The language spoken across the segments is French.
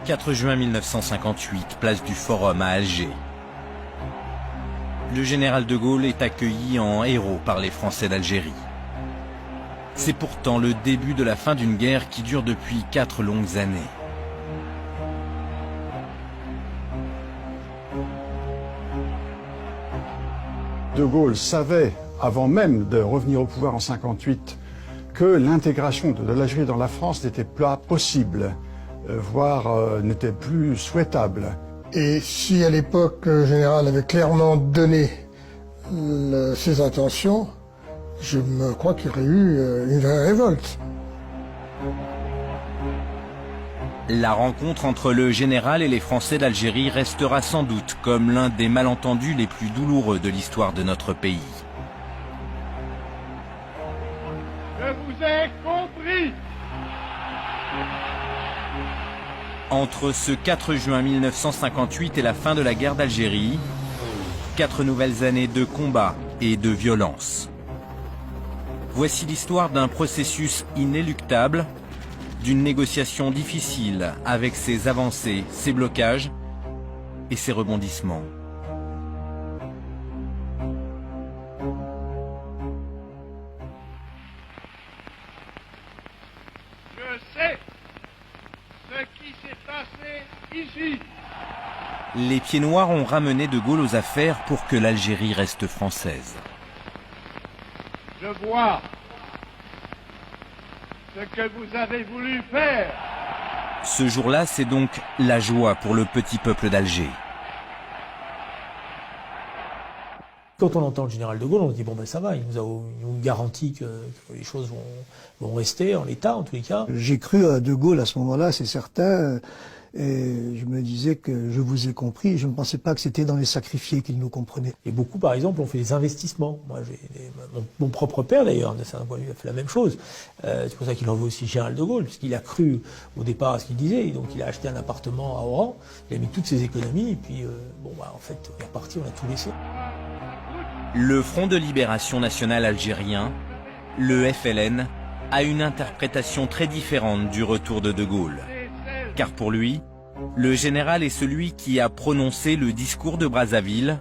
4 juin 1958, place du Forum à Alger. Le général de Gaulle est accueilli en héros par les Français d'Algérie. C'est pourtant le début de la fin d'une guerre qui dure depuis 4 longues années. De Gaulle savait, avant même de revenir au pouvoir en 1958, que l'intégration de l'Algérie dans la France n'était pas possible, voire n'était plus souhaitable. Et si à l'époque le général avait clairement donné ses intentions, je me crois qu'il y aurait eu une vraie révolte. La rencontre entre le général et les Français d'Algérie restera sans doute comme l'un des malentendus les plus douloureux de l'histoire de notre pays. Je vous ai compris. Entre ce 4 juin 1958 et la fin de la guerre d'Algérie, 4 nouvelles années de combat et de violence. Voici l'histoire d'un processus inéluctable, d'une négociation difficile avec ses avancées, ses blocages et ses rebondissements. Je sais ce qui s'est passé ici. Les Pieds Noirs ont ramené De Gaulle aux affaires pour que l'Algérie reste française. Je vois ce que vous avez voulu faire. Ce jour-là, c'est donc la joie pour le petit peuple d'Alger. Quand on entend le général de Gaulle, on se dit bon ben ça va, il nous garantit que les choses vont rester en l'état en tous les cas. J'ai cru à De Gaulle à ce moment-là, c'est certain, et je me disais que je vous ai compris, je ne pensais pas que c'était dans les sacrifiés qu'il nous comprenait. Et beaucoup par exemple ont fait des investissements. Moi, mon propre père d'ailleurs, de certain point de vue, a fait la même chose. C'est pour ça qu'il en veut aussi général de Gaulle, puisqu'il a cru au départ à ce qu'il disait, et donc il a acheté un appartement à Oran, il a mis toutes ses économies, et puis en fait on est reparti, on a tout laissé. Le Front de Libération Nationale algérien, le FLN, a une interprétation très différente du retour de Gaulle. Car pour lui, le général est celui qui a prononcé le discours de Brazzaville,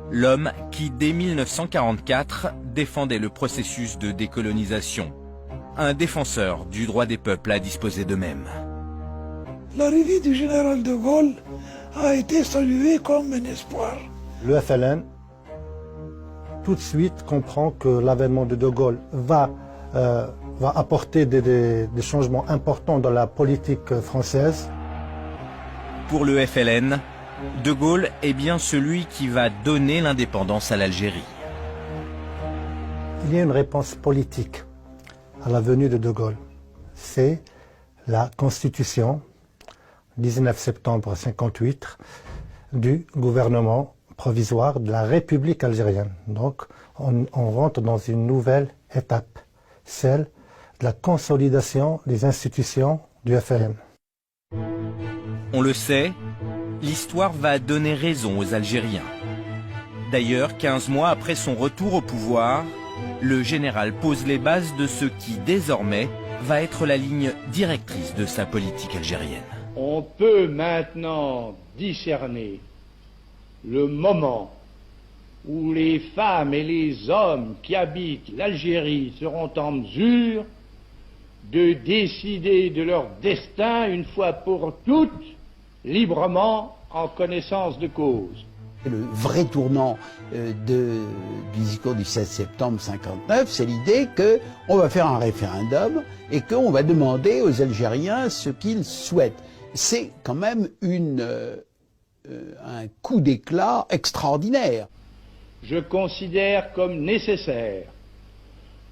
l'homme qui, dès 1944, défendait le processus de décolonisation, un défenseur du droit des peuples à disposer d'eux-mêmes. L'arrivée du général de Gaulle a été saluée comme un espoir. Le FLN, tout de suite, comprend que l'avènement de Gaulle va apporter des changements importants dans la politique française. Pour le FLN, De Gaulle est bien celui qui va donner l'indépendance à l'Algérie. Il y a une réponse politique à la venue de Gaulle. C'est la Constitution, 19 septembre 1958, du gouvernement provisoire de la République algérienne. Donc, on rentre dans une nouvelle étape, celle de la consolidation des institutions du FLN. On le sait, l'histoire va donner raison aux Algériens. D'ailleurs, 15 mois après son retour au pouvoir, le général pose les bases de ce qui, désormais, va être la ligne directrice de sa politique algérienne. On peut maintenant discerner le moment où les femmes et les hommes qui habitent l'Algérie seront en mesure de décider de leur destin une fois pour toutes, librement, en connaissance de cause. Le vrai tournant du discours du 16 septembre 59, c'est l'idée qu'on va faire un référendum et qu'on va demander aux Algériens ce qu'ils souhaitent. C'est quand même un coup d'éclat extraordinaire. Je considère comme nécessaire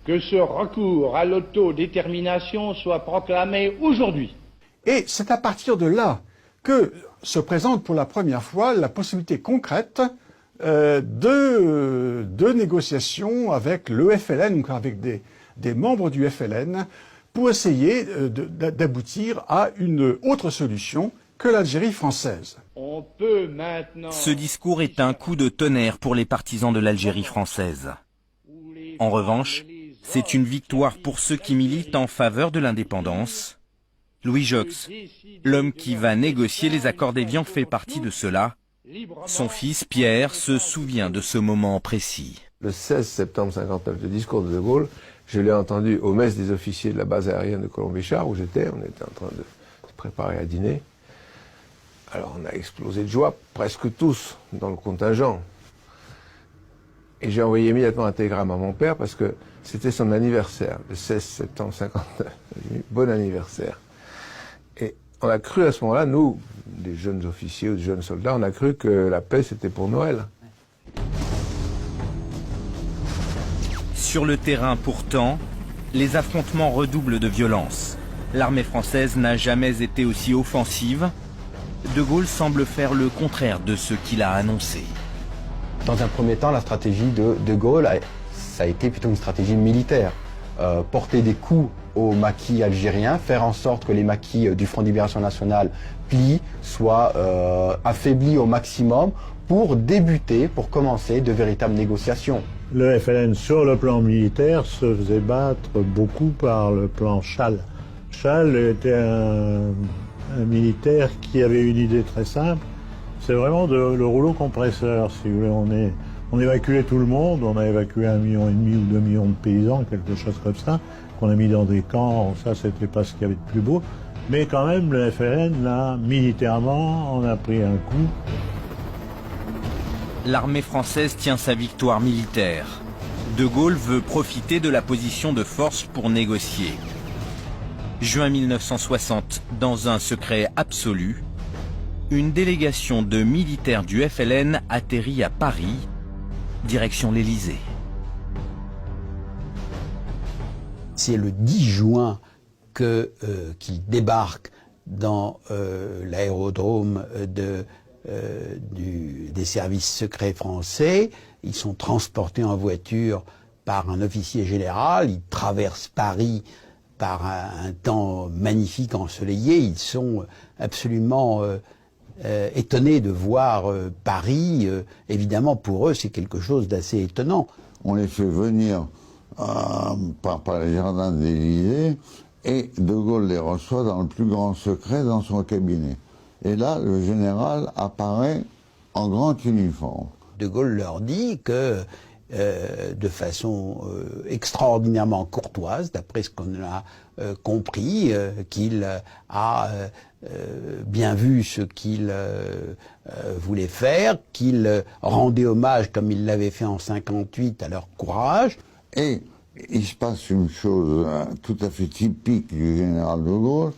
que ce recours à l'autodétermination soit proclamé aujourd'hui. Et c'est à partir de là que se présente pour la première fois la possibilité concrète de négociations avec le FLN, donc avec des membres du FLN, pour essayer d'aboutir à une autre solution que l'Algérie française. On peut maintenant... Ce discours est un coup de tonnerre pour les partisans de l'Algérie française. En revanche, c'est une victoire pour ceux qui militent en faveur de l'indépendance Louis Jox, l'homme qui va négocier les accords d'Évian, fait partie de cela. Son fils, Pierre, se souvient de ce moment précis. Le 16 septembre 59, le discours de De Gaulle, je l'ai entendu au mess des officiers de la base aérienne de Colombichard, où j'étais. On était en train de se préparer à dîner. Alors on a explosé de joie, presque tous, dans le contingent. Et j'ai envoyé immédiatement un télégramme à mon père parce que c'était son anniversaire, le 16 septembre 59. J'ai dit, bon anniversaire. Et on a cru à ce moment-là, nous, des jeunes officiers ou des jeunes soldats, on a cru que la paix c'était pour Noël. Sur le terrain, pourtant, les affrontements redoublent de violence. L'armée française n'a jamais été aussi offensive. De Gaulle semble faire le contraire de ce qu'il a annoncé. Dans un premier temps, la stratégie de Gaulle, ça a été plutôt une stratégie militaire. Porter des coups aux maquis algériens, faire en sorte que les maquis du Front de Libération Nationale plient, soient affaiblis au maximum pour débuter, pour commencer de véritables négociations. Le FLN, sur le plan militaire, se faisait battre beaucoup par le plan Chal. Chal était un militaire qui avait une idée très simple, c'est vraiment le rouleau compresseur, si vous voulez. On évacuait tout le monde, on a évacué 1,5 million ou 2 millions de paysans, quelque chose comme ça, qu'on a mis dans des camps, ça c'était pas ce qu'il y avait de plus beau, mais quand même le FLN, là, militairement, on a pris un coup. L'armée française tient sa victoire militaire. De Gaulle veut profiter de la position de force pour négocier. Juin 1960, dans un secret absolu, une délégation de militaires du FLN atterrit à Paris, direction l'Élysée. C'est le 10 juin qu'il débarque dans l'aérodrome des services secrets français. Ils sont transportés en voiture par un officier général. Ils traversent Paris par un temps magnifique ensoleillé. Ils sont absolument étonnés de voir Paris. Évidemment, pour eux, c'est quelque chose d'assez étonnant. On les fait venir par les jardins de l'Élysée et De Gaulle les reçoit dans le plus grand secret dans son cabinet. Et là, le général apparaît en grand uniforme. De Gaulle leur dit que, de façon extraordinairement courtoise, d'après ce qu'on a compris, qu'il a bien vu ce qu'il voulait faire, qu'il rendait hommage, comme il l'avait fait en 58, à leur courage. Et il se passe une chose tout à fait typique du général de Gaulle,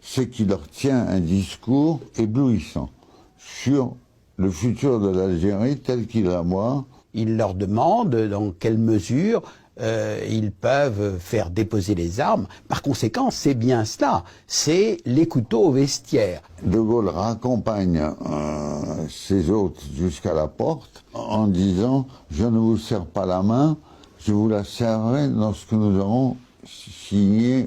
c'est qu'il leur tient un discours éblouissant sur le futur de l'Algérie tel qu'il la voit. Il leur demande dans quelle mesure ils peuvent faire déposer les armes. Par conséquent, c'est bien cela, c'est les couteaux au vestiaire. De Gaulle raccompagne ses hôtes jusqu'à la porte en disant « Je ne vous serre pas la main, je vous la serrerai lorsque nous aurons signé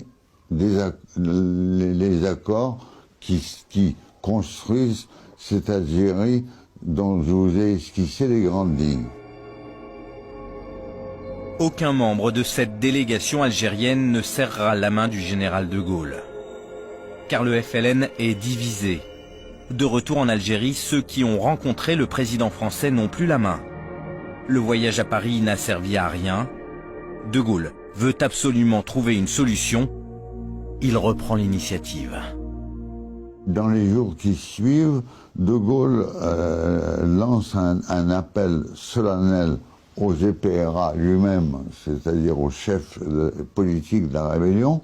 les accords qui construisent cette Algérie dont je vous ai esquissé les grandes lignes. » Aucun membre de cette délégation algérienne ne serrera la main du général de Gaulle. Car le FLN est divisé. De retour en Algérie, ceux qui ont rencontré le président français n'ont plus la main. Le voyage à Paris n'a servi à rien. De Gaulle veut absolument trouver une solution. Il reprend l'initiative. Dans les jours qui suivent, De Gaulle lance un appel solennel au GPRA lui-même, c'est-à-dire au chef politique de la rébellion,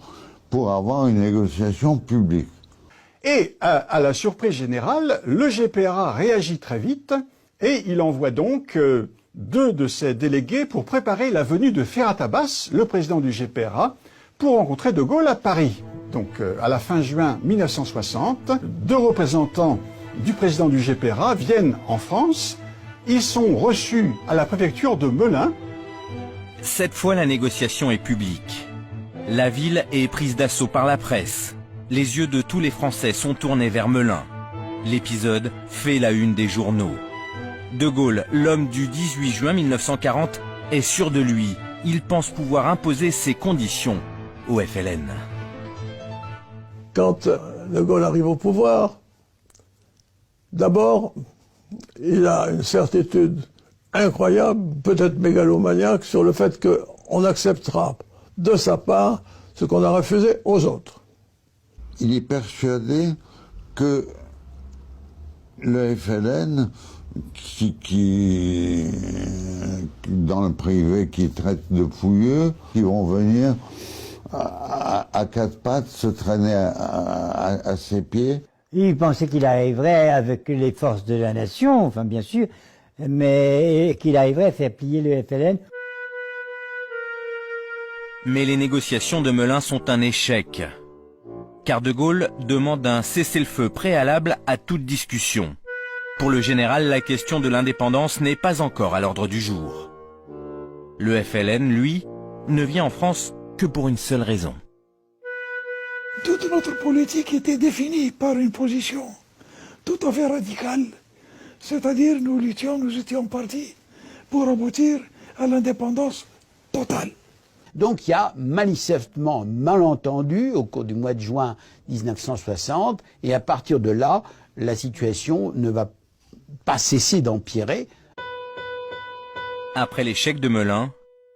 pour avoir une négociation publique. Et à la surprise générale, le GPRA réagit très vite et il envoie donc 2 de ses délégués pour préparer la venue de Ferhat Abbas, le président du GPRA, pour rencontrer De Gaulle à Paris. Donc à la fin juin 1960, 2 représentants du président du GPRA viennent en France. Ils sont reçus à la préfecture de Melun. Cette fois, la négociation est publique. La ville est prise d'assaut par la presse. Les yeux de tous les Français sont tournés vers Melun. L'épisode fait la une des journaux. De Gaulle, l'homme du 18 juin 1940, est sûr de lui. Il pense pouvoir imposer ses conditions au FLN. quand De Gaulle arrive au pouvoir, d'abord, il a une certitude incroyable, peut-être mégalomaniaque, sur le fait qu'on acceptera de sa part ce qu'on a refusé aux autres. Il est persuadé que le FLN, qui dans le privé, qui traite de fouilleux, qui vont venir à quatre pattes se traîner à ses pieds. Il pensait qu'il arriverait avec les forces de la nation, enfin bien sûr, mais qu'il arriverait à faire plier le FLN. Mais les négociations de Melun sont un échec, car De Gaulle demande un cessez-le-feu préalable à toute discussion. Pour le général, la question de l'indépendance n'est pas encore à l'ordre du jour. Le FLN, lui, ne vient en France que pour une seule raison. Toute notre politique était définie par une position tout à fait radicale. C'est-à-dire, nous étions partis pour aboutir à l'indépendance totale. Donc il y a manifestement malentendu au cours du mois de juin 1960, et à partir de là, la situation ne va pas cesser d'empirer. Après l'échec de Melun,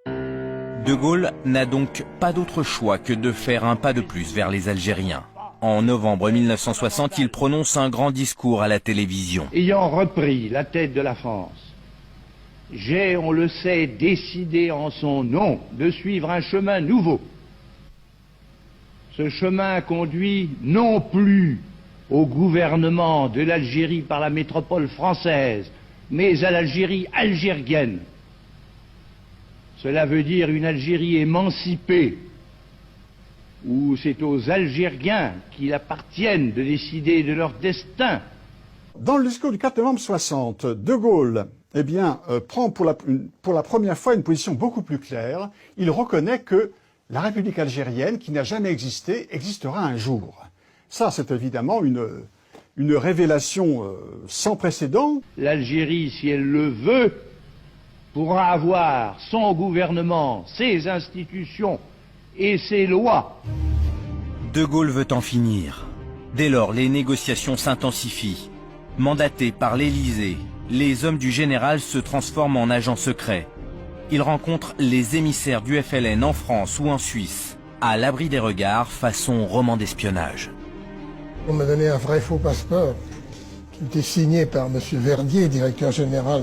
De Gaulle n'a donc pas d'autre choix que de faire un pas de plus vers les Algériens. En novembre 1960, il prononce un grand discours à la télévision. Ayant repris la tête de la France, j'ai, on le sait, décidé en son nom de suivre un chemin nouveau. Ce chemin conduit non plus au gouvernement de l'Algérie par la métropole française, mais à l'Algérie algérienne. Cela veut dire une Algérie émancipée, où c'est aux Algériens qu'il appartienne de décider de leur destin. Dans le discours du 4 novembre 60, De Gaulle prend pour la première fois une position beaucoup plus claire. Il reconnaît que la République algérienne, qui n'a jamais existé, existera un jour. Ça, c'est évidemment une révélation sans précédent. L'Algérie, si elle le veut, pourra avoir son gouvernement, ses institutions et ses lois. De Gaulle veut en finir. Dès lors, les négociations s'intensifient. Mandatés par l'Élysée, les hommes du général se transforment en agents secrets. Ils rencontrent les émissaires du FLN en France ou en Suisse, à l'abri des regards, façon roman d'espionnage. On m'a donné un vrai faux passeport qui était signé par M. Verdier, directeur général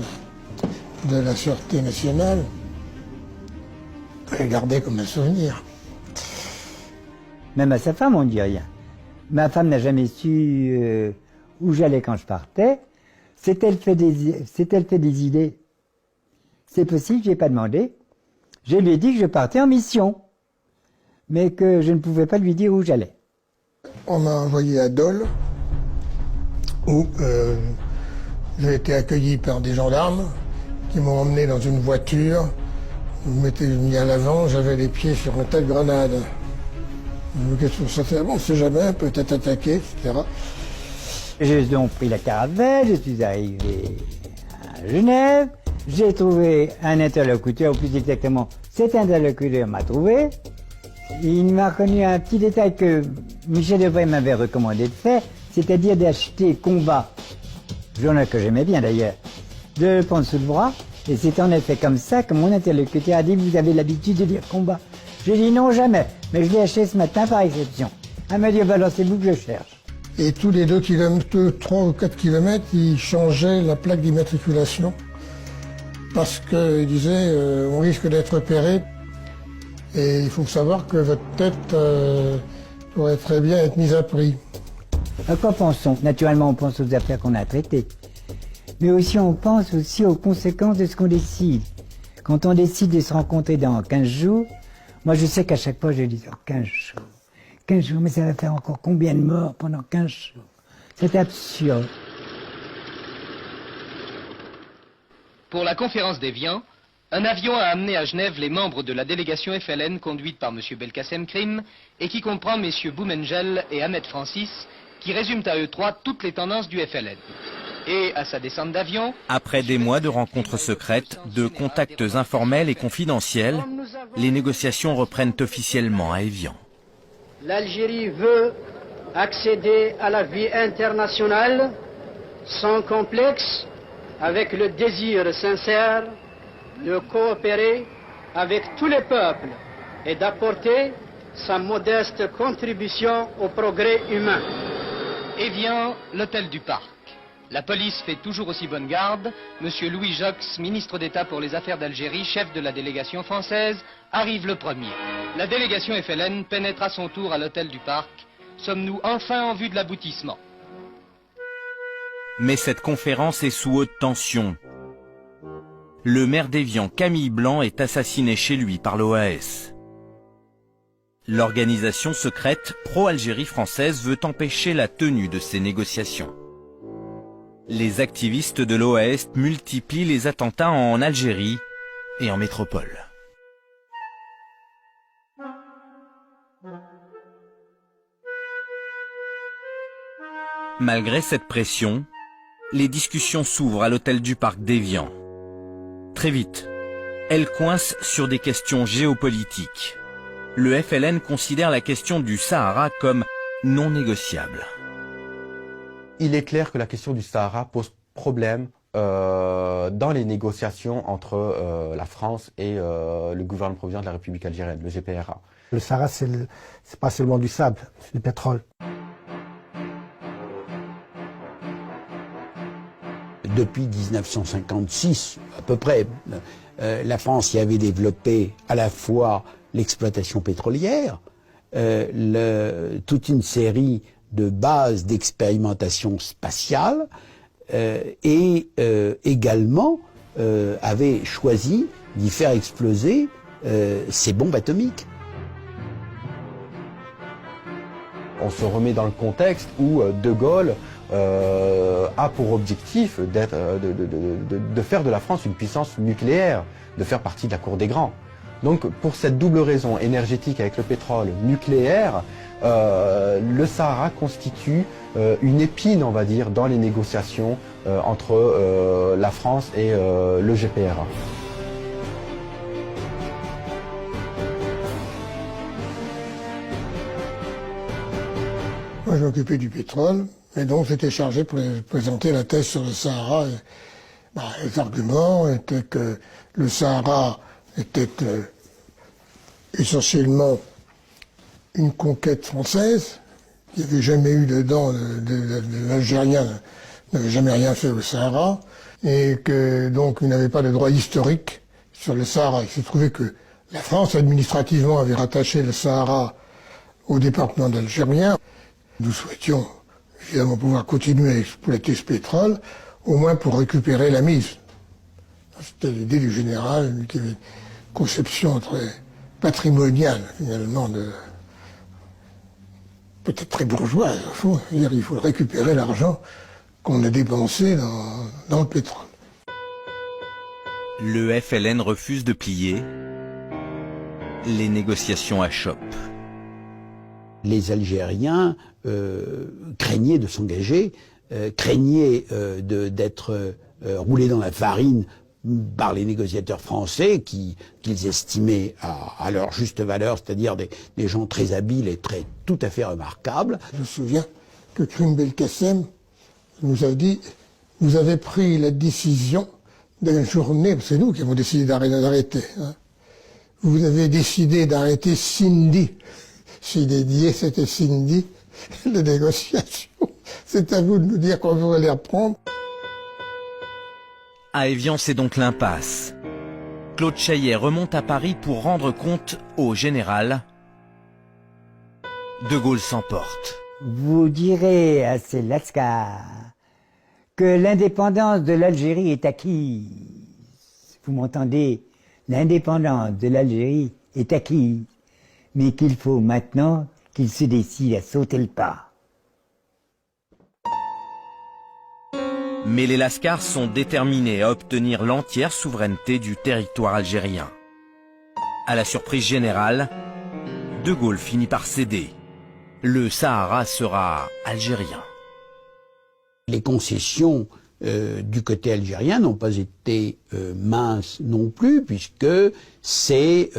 de la Sûreté nationale. Je l'ai gardé comme un souvenir. Même à sa femme, on ne dit rien. Ma femme n'a jamais su où j'allais quand je partais. S'est-elle fait des idées? C'est possible, je n'ai pas demandé. Je lui ai dit que je partais en mission, mais que je ne pouvais pas lui dire où j'allais. On m'a envoyé à Dole, où j'ai été accueilli par des gendarmes qui m'ont emmené dans une voiture. Ils m'étaient mis à l'avant, j'avais les pieds sur un tas de grenades. Qu'est-ce que ça fait? Bon, on ne sait jamais, peut-être attaqué, etc. J'ai donc pris la caravelle, je suis arrivé à Genève, j'ai trouvé un interlocuteur, ou plus exactement, cet interlocuteur m'a trouvé. Il m'a reconnu un petit détail que Michel Debré m'avait recommandé de faire, c'est-à-dire d'acheter Combat, journal que j'aimais bien d'ailleurs, de le prendre sous le bras, et c'est en effet comme ça que mon interlocuteur a dit « Vous avez l'habitude de lire Combat ». J'ai dit « Non, jamais, mais je l'ai acheté ce matin par exception ». Elle m'a dit « Alors c'est vous que je cherche ». Et tous les 3 ou 4 kilomètres, ils changeaient la plaque d'immatriculation parce qu'ils disaient on risque d'être repéré et il faut savoir que votre tête pourrait très bien être mise à prix. À quoi pensons? Naturellement, on pense aux affaires qu'on a traitées. Mais aussi, on pense aussi aux conséquences de ce qu'on décide. Quand on décide de se rencontrer dans 15 jours, moi je sais qu'à chaque fois je dis 15 jours. 15 jours, mais ça va faire encore combien de morts pendant 15 jours? C'est absurde. Pour la conférence d'Évian, un avion a amené à Genève les membres de la délégation FLN conduite par M. Belkacem Krim et qui comprend M. Boumengel et Ahmed Francis, qui résument à eux trois toutes les tendances du FLN. Et à sa descente d'avion... Après des mois de rencontres secrètes, de contacts informels et confidentiels, les négociations reprennent officiellement à Évian. L'Algérie veut accéder à la vie internationale sans complexe, avec le désir sincère de coopérer avec tous les peuples et d'apporter sa modeste contribution au progrès humain. Évian, l'hôtel du Parc. La police fait toujours aussi bonne garde. Monsieur Louis Jox, ministre d'État pour les affaires d'Algérie, chef de la délégation française, arrive le premier. La délégation FLN pénètre à son tour à l'hôtel du Parc. Sommes-nous enfin en vue de l'aboutissement? Mais cette conférence est sous haute tension. Le maire d'Évian, Camille Blanc, est assassiné chez lui par l'OAS. L'organisation secrète pro-Algérie française veut empêcher la tenue de ces négociations. Les activistes de l'OAS multiplient les attentats en Algérie et en métropole. Malgré cette pression, les discussions s'ouvrent à l'hôtel du Parc d'Évian. Très vite, elles coincent sur des questions géopolitiques. Le FLN considère la question du Sahara comme non négociable. Il est clair que la question du Sahara pose problème dans les négociations entre la France et le gouvernement provisoire de la République algérienne, le GPRA. Le Sahara, c'est pas seulement du sable, c'est du pétrole. Depuis 1956, à peu près, la France y avait développé à la fois l'exploitation pétrolière, toute une série de bases d'expérimentation spatiale et également avait choisi d'y faire exploser ses bombes atomiques. On se remet dans le contexte où De Gaulle a pour objectif de faire de la France une puissance nucléaire, de faire partie de la cour des grands. Donc pour cette double raison énergétique avec le pétrole nucléaire, le Sahara constitue une épine, on va dire, dans les négociations entre la France et le GPRA. Moi, je m'occupais du pétrole, et donc j'étais chargé pour présenter la thèse sur le Sahara. Et, les arguments étaient que le Sahara était essentiellement une conquête française. Il n'y avait jamais eu dedans, l'Algérien n'avait jamais rien fait au Sahara, et que donc il n'avait pas de droit historique sur le Sahara. Il s'est trouvé que la France, administrativement, avait rattaché le Sahara au département d'Algérien. Nous souhaitions évidemment pouvoir continuer à exploiter ce pétrole, au moins pour récupérer la mise. C'était l'idée du général, qui avait une conception très patrimoniale, finalement, peut-être très bourgeoise, au fond. C'est-à-dire qu'il faut récupérer l'argent qu'on a dépensé dans le pétrole. Le FLN refuse de plier. Les négociations achoppent. Les Algériens craignaient de s'engager, craignaient d'être roulés dans la farine par les négociateurs français qu'ils estimaient à leur juste valeur, c'est-à-dire des gens très habiles et tout à fait remarquables. Je me souviens que Krim Belkacem nous a dit « Vous avez pris la décision d'une journée, c'est nous qui avons décidé d'arrêter. Hein. Vous avez décidé d'arrêter Sindhi. J'ai dédié, c'était Sindhi, les négociations. C'est à vous de nous dire quand vous allez reprendre. » À Évian, c'est donc l'impasse. Claude Chaillet remonte à Paris pour rendre compte au général. De Gaulle s'emporte. Vous direz à ces lascars que l'indépendance de l'Algérie est acquise. Vous m'entendez? L'indépendance de l'Algérie est acquise. Mais qu'il faut maintenant qu'ils se décident à sauter le pas. Mais les lascars sont déterminés à obtenir l'entière souveraineté du territoire algérien. À la surprise générale, De Gaulle finit par céder. Le Sahara sera algérien. Les concessions du côté algérien n'ont pas été minces non plus, puisque c'est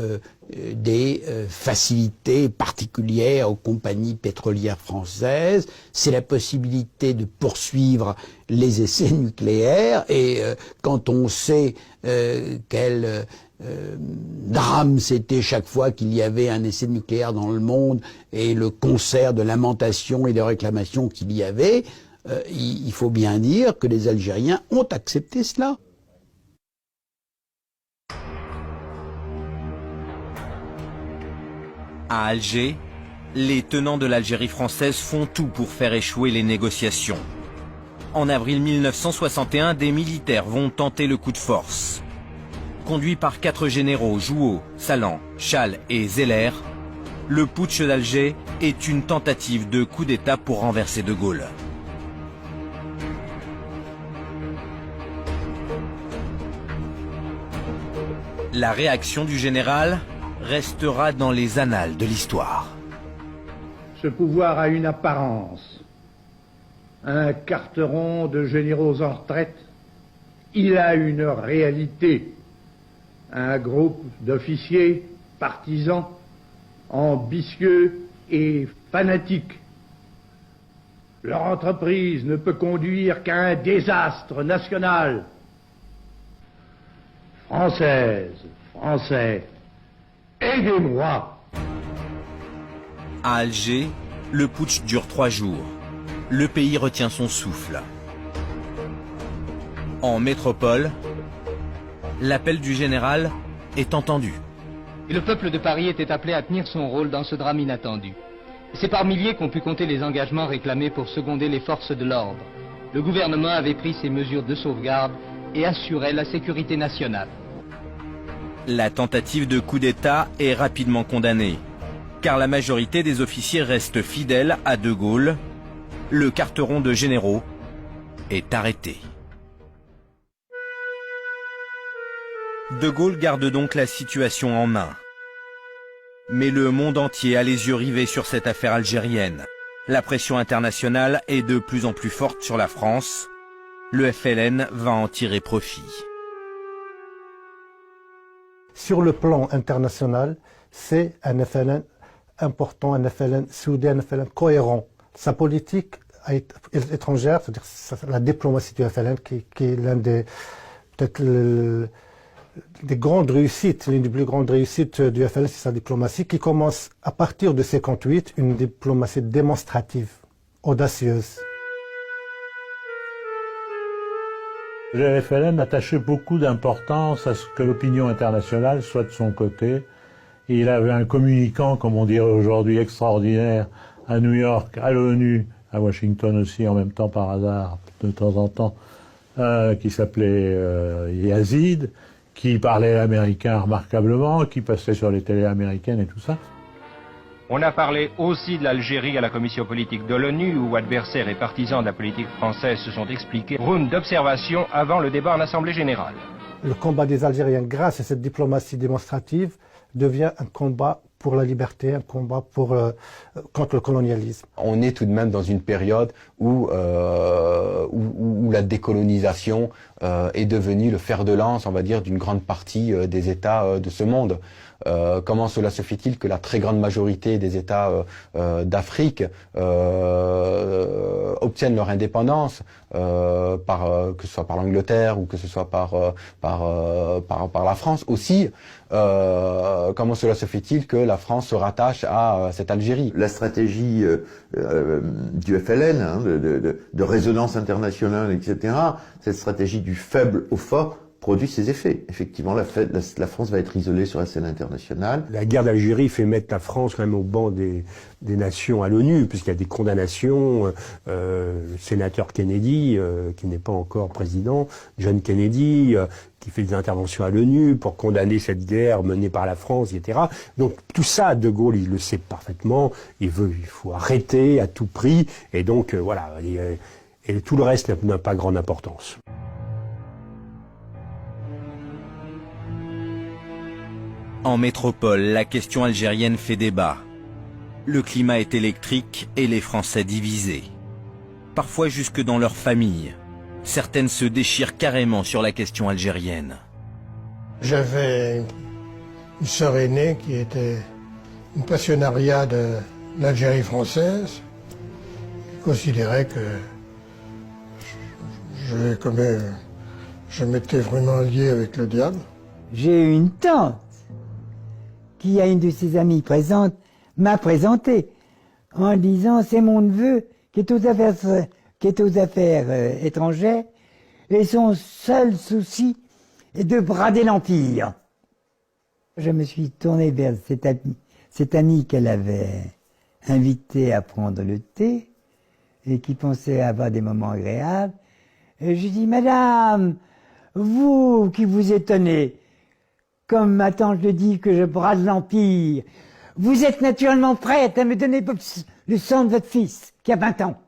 des facilités particulières aux compagnies pétrolières françaises, c'est la possibilité de poursuivre les essais nucléaires, et quand on sait quel drame c'était chaque fois qu'il y avait un essai nucléaire dans le monde, et le concert de lamentations et de réclamations qu'il y avait, il faut bien dire que les Algériens ont accepté cela. À Alger, les tenants de l'Algérie française font tout pour faire échouer les négociations. En avril 1961, des militaires vont tenter le coup de force. Conduit par 4 généraux, Jouhaud, Salan, Chal et Zeller, le putsch d'Alger est une tentative de coup d'État pour renverser De Gaulle. La réaction du général restera dans les annales de l'histoire. Ce pouvoir a une apparence, un carteron de généraux en retraite. Il a une réalité, un groupe d'officiers partisans, ambitieux et fanatiques. Leur entreprise ne peut conduire qu'à un désastre national. Françaises, Français, aidez-moi. À Alger, le putsch dure 3 jours. Le pays retient son souffle. En métropole, l'appel du général est entendu. Et le peuple de Paris était appelé à tenir son rôle dans ce drame inattendu. C'est par milliers qu'ont pu compter les engagements réclamés pour seconder les forces de l'ordre. Le gouvernement avait pris ses mesures de sauvegarde et assurait la sécurité nationale. La tentative de coup d'État est rapidement condamnée, car la majorité des officiers restent fidèles à De Gaulle. Le carteron de généraux est arrêté. De Gaulle garde donc la situation en main. Mais le monde entier a les yeux rivés sur cette affaire algérienne. La pression internationale est de plus en plus forte sur la France. Le FLN va en tirer profit. Sur le plan international, c'est un FLN important, un FLN soudé, un FLN cohérent. Sa politique étrangère, c'est-à-dire la diplomatie du FLN, qui est l'un des, peut-être des grandes réussites, l'une des plus grandes réussites du FLN, c'est sa diplomatie, qui commence à partir de 1958, une diplomatie démonstrative, audacieuse. Le FLN attachait beaucoup d'importance à ce que l'opinion internationale soit de son côté. Et il avait un communicant, comme on dirait aujourd'hui, extraordinaire, à New York, à l'ONU, à Washington aussi, en même temps par hasard, de temps en temps, qui s'appelait Yazid, qui parlait l'américain remarquablement, qui passait sur les télés américaines et tout ça. On a parlé aussi de l'Algérie à la commission politique de l'ONU, où adversaires et partisans de la politique française se sont expliqués. Round d'observation avant le débat en Assemblée générale. Le combat des Algériens, grâce à cette diplomatie démonstrative, devient un combat pour la liberté, un combat contre le colonialisme. On est tout de même dans une période où la décolonisation est devenue le fer de lance, on va dire, d'une grande partie des États de ce monde. Comment cela se fait-il que la très grande majorité des États d'Afrique obtiennent leur indépendance, que ce soit par l'Angleterre ou que ce soit par la France aussi? Comment cela se fait-il que la France se rattache à cette Algérie? La stratégie du FLN, hein, de résonance internationale, etc., cette stratégie du faible au fort, produit ses effets. Effectivement, la France va être isolée sur la scène internationale. La guerre d'Algérie fait mettre la France quand même au banc des nations à l'ONU, puisqu'il y a des condamnations. Le sénateur Kennedy, qui n'est pas encore président, John Kennedy, qui fait des interventions à l'ONU pour condamner cette guerre menée par la France, etc. Donc tout ça, De Gaulle, il le sait parfaitement. Il faut arrêter à tout prix. Et donc voilà. Et tout le reste n'a pas grande importance. En métropole, la question algérienne fait débat. Le climat est électrique et les Français divisés. Parfois jusque dans leur famille. certaines se déchirent carrément sur la question algérienne. J'avais une sœur aînée qui était une passionnariat de l'Algérie française, qui considérait que je m'étais vraiment lié avec le diable. J'ai une tante qui, a une de ses amies présentes, m'a présenté en disant c'est mon neveu qui est aux affaires étrangères et son seul souci est de brader l'Empire. Je me suis tourné vers cette amie qu'elle avait invitée à prendre le thé et qui pensait avoir des moments agréables. Et je dis, Madame, vous qui vous étonnez, comme ma tante le dit que je brade l'Empire, vous êtes naturellement prête à me donner le sang de votre fils, qui a 20 ans.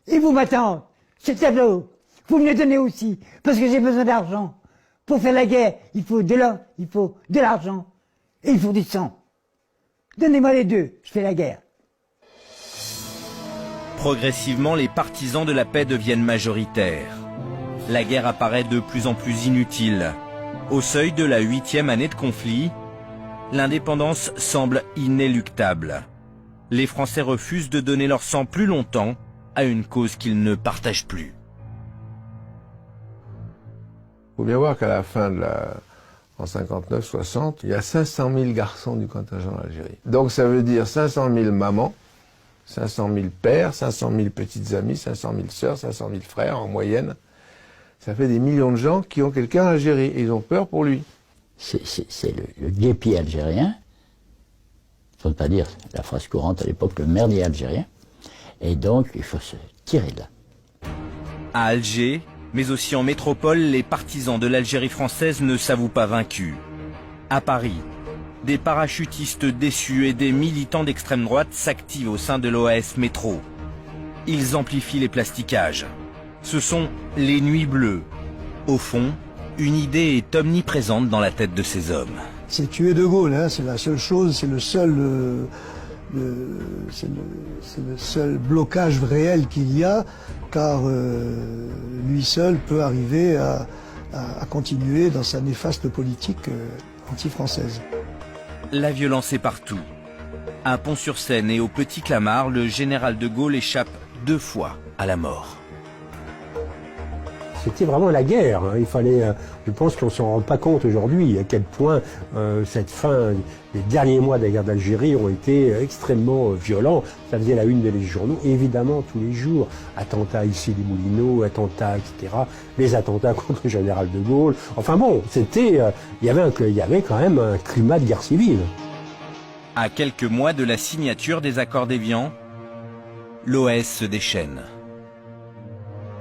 Et vous, ma tante, ce tableau, vous me le donnez aussi, parce que j'ai besoin d'argent. Pour faire la guerre, il faut de l'or, il faut de l'argent, et il faut du sang. Donnez-moi les deux, je fais la guerre. Progressivement, les partisans de la paix deviennent majoritaires. La guerre apparaît de plus en plus inutile. Au seuil de la 8e année de conflit, l'indépendance semble inéluctable. Les Français refusent de donner leur sang plus longtemps à une cause qu'ils ne partagent plus. Il faut bien voir qu'à la fin de en 59-60, il y a 500 000 garçons du contingent d'Algérie. Donc ça veut dire 500 000 mamans, 500 000 pères, 500 000 petites amies, 500 000 sœurs, 500 000 frères en moyenne. Ça fait des millions de gens qui ont quelqu'un en Algérie et ils ont peur pour lui. C'est le guépier algérien, faut ne pas dire la phrase courante à l'époque, le merdier algérien. Et donc il faut se tirer de là. À Alger, mais aussi en métropole, les partisans de l'Algérie française ne s'avouent pas vaincus. À Paris, des parachutistes déçus et des militants d'extrême droite s'activent au sein de l'OAS Métro. Ils amplifient les plastiquages. Ce sont les Nuits Bleues. Au fond, une idée est omniprésente dans la tête de ces hommes. C'est tuer De Gaulle, hein, c'est la seule chose, c'est le seul blocage réel qu'il y a, car lui seul peut arriver à continuer dans sa néfaste politique anti-française. La violence est partout. À Pont-sur-Seine et au Petit Clamart, le général de Gaulle échappe 2 fois à la mort. C'était vraiment la guerre. Il fallait, je pense qu'on ne s'en rend pas compte aujourd'hui à quel point cette fin, les derniers mois de la guerre d'Algérie ont été extrêmement violents. Ça faisait la une des journaux, évidemment tous les jours. Attentats ici des Moulineaux, attentats, etc. Les attentats contre le général de Gaulle. Enfin bon, c'était, il y avait quand même un climat de guerre civile. À quelques mois de la signature des accords d'Évian, l'OAS se déchaîne.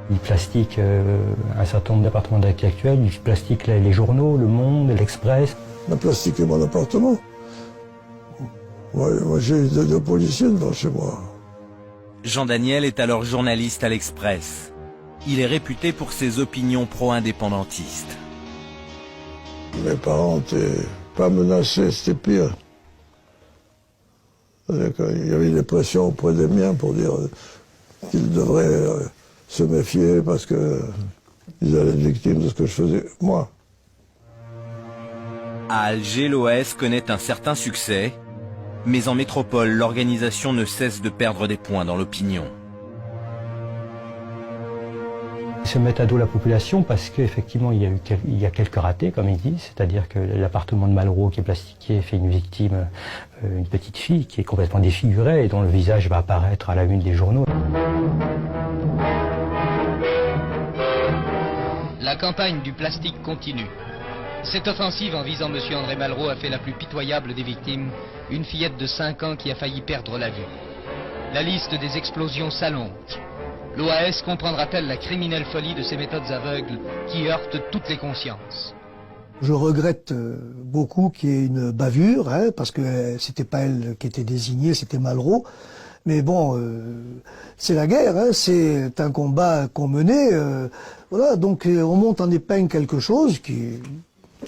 Il plastique un certain nombre d'appartements d'actuels, il plastique les journaux, Le Monde, l'Express. On a plastiqué mon appartement. Moi j'ai deux policiers devant chez moi. Jean Daniel est alors journaliste à l'Express. Il est réputé pour ses opinions pro-indépendantistes. Mes parents n'étaient pas menacés, c'était pire. Il y avait des pressions auprès des miens pour dire qu'ils devraient se méfier parce qu'ils allaient être victimes de ce que je faisais, moi. À Alger, l'OAS connaît un certain succès, mais en métropole, l'organisation ne cesse de perdre des points dans l'opinion. Ils se mettent à dos la population parce qu'effectivement il y a quelques ratés, comme ils disent, c'est-à-dire que l'appartement de Malraux qui est plastiqué fait une victime, une petite fille qui est complètement défigurée et dont le visage va apparaître à la une des journaux. La campagne du plastique continue. Cette offensive en visant M. André Malraux a fait la plus pitoyable des victimes, une fillette de 5 ans qui a failli perdre la vue. La liste des explosions s'allonge. L'OAS comprendra-t-elle la criminelle folie de ces méthodes aveugles qui heurtent toutes les consciences? Je regrette beaucoup qu'il y ait une bavure, hein, parce que c'était pas elle qui était désignée, c'était Malraux. Mais bon, c'est la guerre, hein, c'est un combat qu'on menait. Voilà, donc on monte en épingle quelque chose qui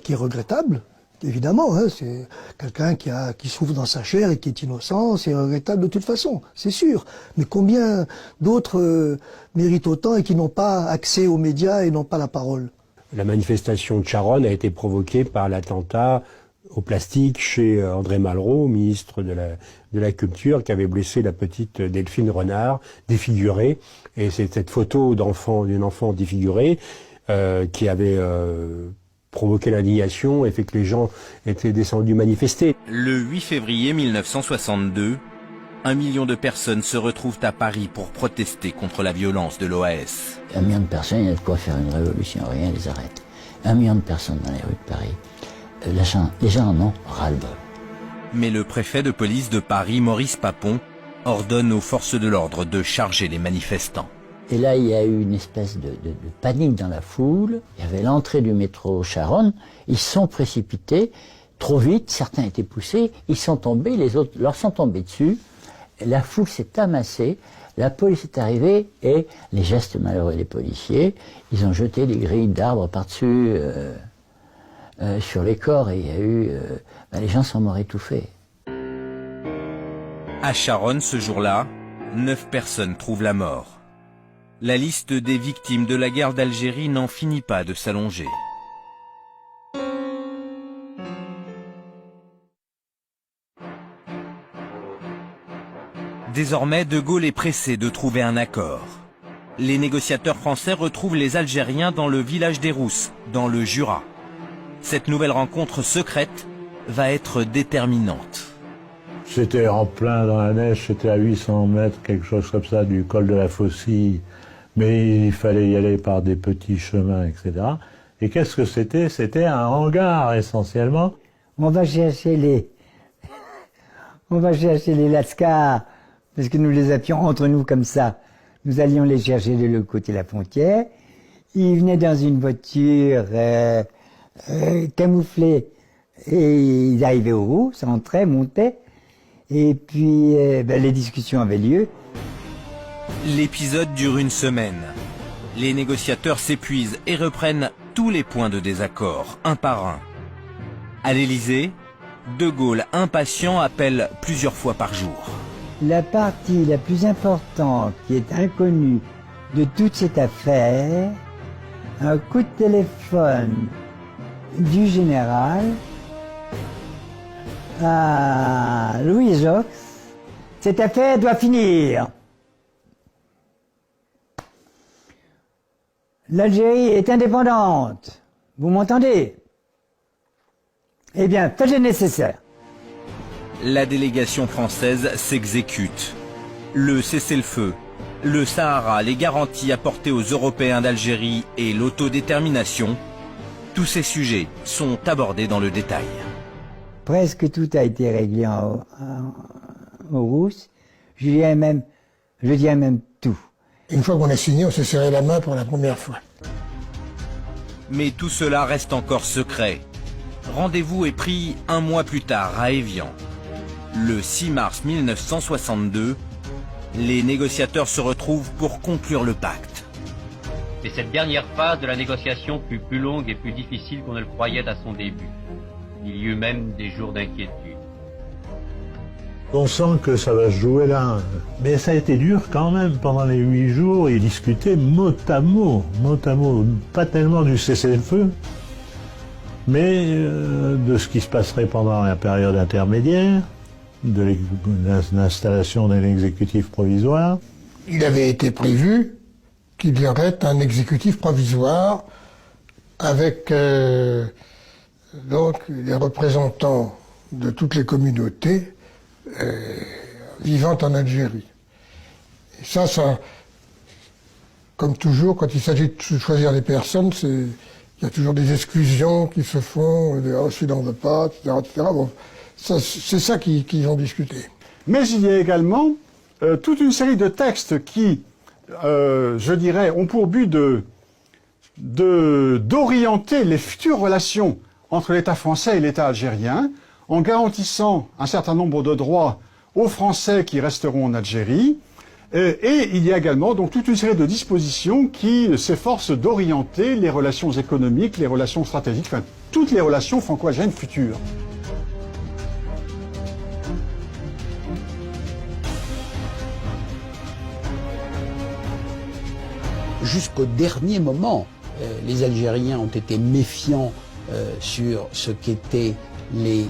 est regrettable, évidemment, hein, c'est quelqu'un qui souffre dans sa chair et qui est innocent, c'est regrettable de toute façon, c'est sûr. Mais combien d'autres méritent autant et qui n'ont pas accès aux médias et n'ont pas la parole? La manifestation de Charonne a été provoquée par l'attentat au plastique chez André Malraux, ministre de la Culture, qui avait blessé la petite Delphine Renard, défigurée. Et c'est cette photo d'une enfant défigurée qui avait provoqué l'indignation et fait que les gens étaient descendus manifester. Le 8 février 1962, 1 million de personnes se retrouvent à Paris pour protester contre la violence de l'OAS. 1 million de personnes, il y a de quoi faire une révolution, rien les arrête. 1 million de personnes dans les rues de Paris. Les gens en ont ras-le-bol. Mais le préfet de police de Paris, Maurice Papon, ordonne aux forces de l'ordre de charger les manifestants. Et là, il y a eu une espèce de panique dans la foule. Il y avait l'entrée du métro Charonne. Ils sont précipités trop vite. Certains étaient poussés. Ils sont tombés. Les autres leur sont tombés dessus. La foule s'est amassée. La police est arrivée et les gestes malheureux des policiers, ils ont jeté des grilles d'arbres par-dessus sur les corps et il y a eu... les gens sont morts étouffés. À Charonne, ce jour-là, 9 personnes trouvent la mort. La liste des victimes de la guerre d'Algérie n'en finit pas de s'allonger. Désormais, De Gaulle est pressé de trouver un accord. Les négociateurs français retrouvent les Algériens dans le village des Rousses, dans le Jura. Cette nouvelle rencontre secrète va être déterminante. C'était en plein dans la neige, c'était à 800 mètres, quelque chose comme ça, du col de la Faucille. Mais il fallait y aller par des petits chemins, etc. Et qu'est-ce que c'était? C'était un hangar, essentiellement. On va chercher les Lascars, parce que nous les avions entre nous comme ça. Nous allions les chercher de l'autre côté de la frontière. Ils venaient dans une voiture camouflée. Et ils arrivaient aux roues, s'entraient, montaient. Et puis les discussions avaient lieu. L'épisode dure une semaine. Les négociateurs s'épuisent et reprennent tous les points de désaccord, un par un. À l'Élysée, De Gaulle, impatient, appelle plusieurs fois par jour. La partie la plus importante qui est inconnue de toute cette affaire, un coup de téléphone du général à Louis Jox. Cette affaire doit finir. L'Algérie est indépendante. Vous m'entendez? Eh bien, faites le nécessaire. La délégation française s'exécute. Le cessez-le-feu, le Sahara, les garanties apportées aux Européens d'Algérie et l'autodétermination, tous ces sujets sont abordés dans le détail. Presque tout a été réglé aux Rousses. Je dirais même tout. Une fois qu'on a signé, on s'est serré la main pour la première fois. Mais tout cela reste encore secret. Rendez-vous est pris 1 mois plus tard à Évian. Le 6 mars 1962, les négociateurs se retrouvent pour conclure le pacte. Et cette dernière phase de la négociation fut plus longue et plus difficile qu'on ne le croyait à son début. Il y eut même des jours d'inquiétude. On sent que ça va se jouer là. Mais ça a été dur quand même pendant les 8 jours. Ils discutaient mot à mot, pas tellement du cessez-le-feu, mais de ce qui se passerait pendant la période intermédiaire, de l'installation d'un exécutif provisoire. Il avait été prévu qu'il y aurait un exécutif provisoire avec donc les représentants de toutes les communautés vivant en Algérie. Et ça, comme toujours, quand il s'agit de choisir des personnes, il y a toujours des exclusions qui se font, celui-là on ne veut pas, etc. Bon, c'est ça qu'ils ont discuté. Mais il y a également toute une série de textes qui, je dirais, ont pour but d'orienter les futures relations entre l'État français et l'État algérien, en garantissant un certain nombre de droits aux Français qui resteront en Algérie, Et il y a également donc toute une série de dispositions qui s'efforcent d'orienter les relations économiques, les relations stratégiques, enfin toutes les relations franco-algériennes futures. Jusqu'au dernier moment, les Algériens ont été méfiants sur ce qu'étaient les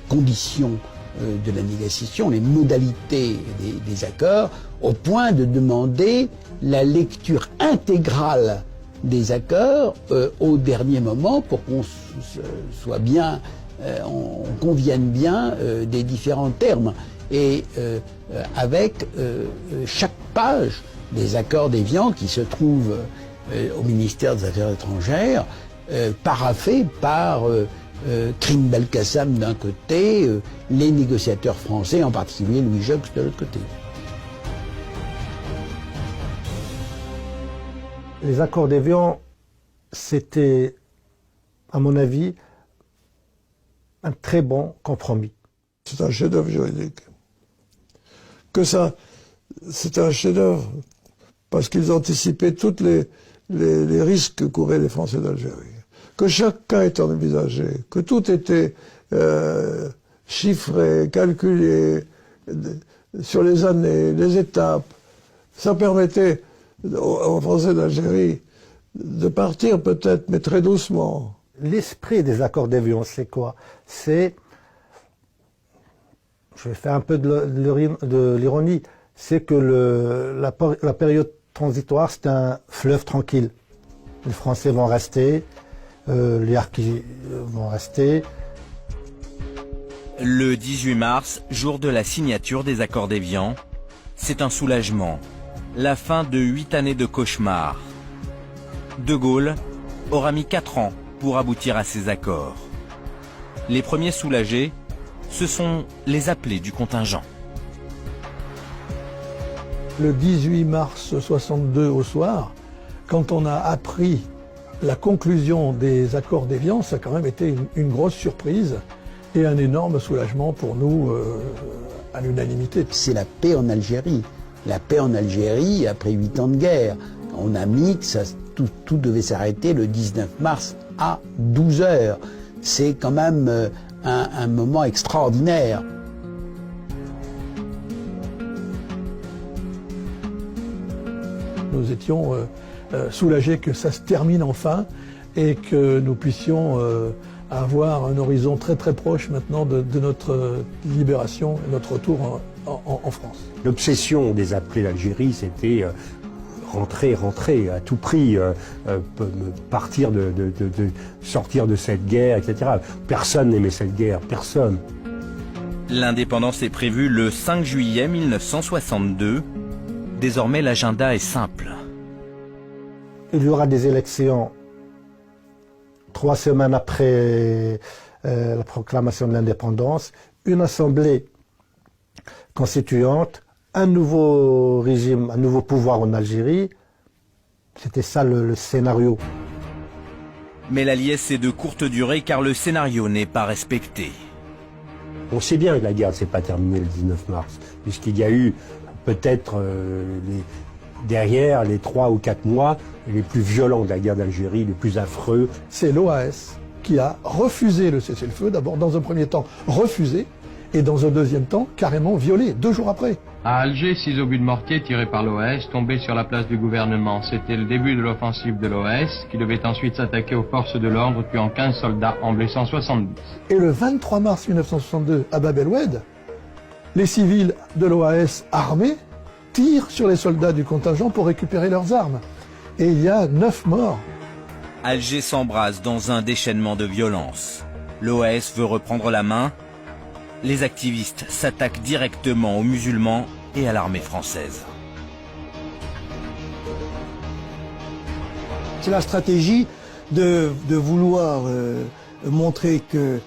conditions de la négociation, les modalités des accords, au point de demander la lecture intégrale des accords au dernier moment pour qu'on soit bien, on convienne bien des différents termes. Et avec chaque page des accords d'Évian qui se trouvent au ministère des Affaires étrangères, paraphés par Krim Belkacem d'un côté, les négociateurs français, en particulier Louis Joxe de l'autre côté. Les accords d'Évian, c'était, à mon avis, un très bon compromis. C'est un chef-d'œuvre juridique. Que ça, c'est un chef-d'œuvre parce qu'ils anticipaient tous les risques que couraient les Français d'Algérie. Que chaque cas était envisagé, que tout était chiffré, calculé sur les années, les étapes. Ça permettait aux Français d'Algérie de partir peut-être, mais très doucement. L'esprit des accords d'Évian, c'est quoi? C'est, je vais faire un peu de l'ironie, c'est que la période transitoire, c'est un fleuve tranquille. Les Français vont rester, les harkis vont rester. Le 18 mars, jour de la signature des accords d'Évian, c'est un soulagement. La fin de 8 années de cauchemar. De Gaulle aura mis 4 ans pour aboutir à ces accords. Les premiers soulagés, ce sont les appelés du contingent. Le 18 mars 62 au soir, quand on a appris la conclusion des accords d'Évian, ça a quand même été une grosse surprise et un énorme soulagement pour nous à l'unanimité. C'est la paix en Algérie. La paix en Algérie après 8 ans de guerre. On a mis que tout devait s'arrêter le 19 mars à 12 heures. C'est quand même un moment extraordinaire. Nous étions soulagés que ça se termine enfin et que nous puissions avoir un horizon très très proche maintenant de notre libération et notre retour en France. L'obsession des appelés d'Algérie, c'était rentrer à tout prix, partir sortir de cette guerre, etc. Personne n'aimait cette guerre, personne. L'indépendance est prévue le 5 juillet 1962. Désormais, l'agenda est simple. Il y aura des élections 3 semaines après la proclamation de l'indépendance, une assemblée constituante, un nouveau régime, un nouveau pouvoir en Algérie. C'était ça le scénario. Mais la liesse est de courte durée car le scénario n'est pas respecté. On sait bien que la guerre ne s'est pas terminée le 19 mars, puisqu'il y a eu peut-être derrière les 3 ou 4 mois les plus violents de la guerre d'Algérie, les plus affreux. C'est l'OAS qui a refusé le cessez-le-feu, d'abord dans un premier temps refusé, et dans un deuxième temps carrément violé, 2 jours après. À Alger, 6 obus de mortier tirés par l'OAS tombaient sur la place du gouvernement. C'était le début de l'offensive de l'OAS, qui devait ensuite s'attaquer aux forces de l'ordre, tuant 15 soldats en blessant 70. Et le 23 mars 1962, à Bab el-Oued, les civils de l'OAS armés tirent sur les soldats du contingent pour récupérer leurs armes. Et il y a 9 morts. Alger s'embrase dans un déchaînement de violence. L'OAS veut reprendre la main. Les activistes s'attaquent directement aux musulmans et à l'armée française. C'est la stratégie de vouloir montrer que